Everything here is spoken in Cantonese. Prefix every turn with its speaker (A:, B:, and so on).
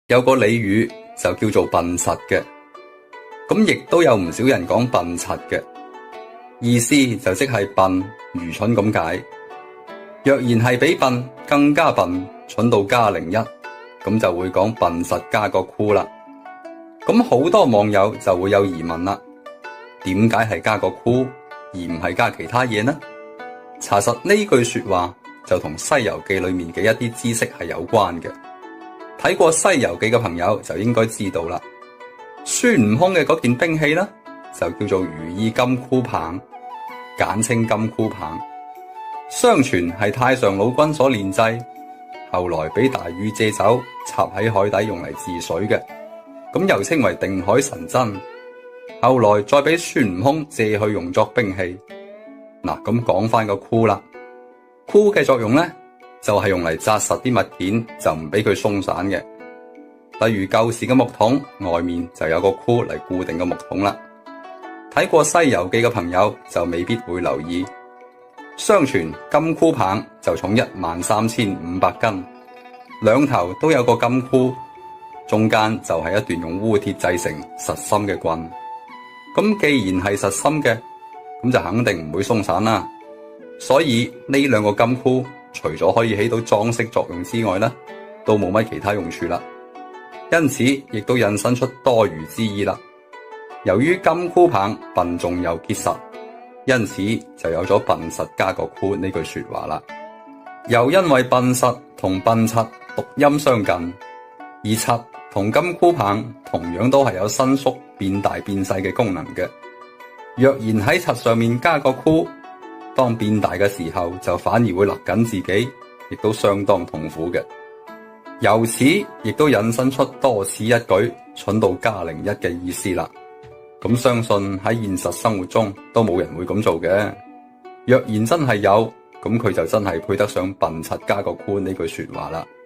A: 有個俚語就叫做笨實嘅，咁亦都有唔少人講笨柒嘅，意思就即係笨、愚蠢咁解。若然係比笨更加笨，蠢到加01，咁就會講笨實加個箍啦。咁好多網友就會有疑問啦，點解係加個箍而唔係加其他嘢呢？查實呢句說話就同《西遊記》裏面嘅一啲知識係有關嘅。睇過《西遊記》嘅朋友就應該知道啦。孫悟空嘅嗰件兵器呢，就叫做如意金箍棒，簡稱金箍棒。相傳係太上老君所煉製，後來俾大禹借走，插喺海底用嚟治水嘅，咁又稱為定海神針。後來再俾孫悟空借去用作兵器。嗱，咁講翻個箍啦，箍嘅作用呢，就係用嚟紮實啲物件，就唔俾佢鬆散嘅。例如舊時嘅木桶外面就有個箍嚟固定個木桶啦。睇過《西遊記》嘅朋友就未必會留意。相傳金箍棒就重13500斤，兩頭都有個金箍，中間就係一段用烏鐵製成實心嘅棍。咁既然係實心嘅，咁就肯定唔會鬆散啦。所以呢兩個金箍除咗可以起到裝飾作用之外呢，都冇乜其他用處啦。因此亦都引申出多餘之意啦。由於金箍棒笨重又結實，因此就有咗笨實加個箍呢句說話啦。又因為笨實同笨柒讀音相近，而柒同金箍棒同樣都係有伸縮、變大變細嘅功能嘅。若然喺柒上面加個箍，當變大嘅時候就反而會勒緊自己，亦都相當痛苦嘅。由此亦都引申出多此一舉，蠢到加01嘅意思啦。咁相信喺現實生活中都冇人會咁做嘅。若然真係有，咁佢就真係配得上笨柒加個箍呢句說話啦。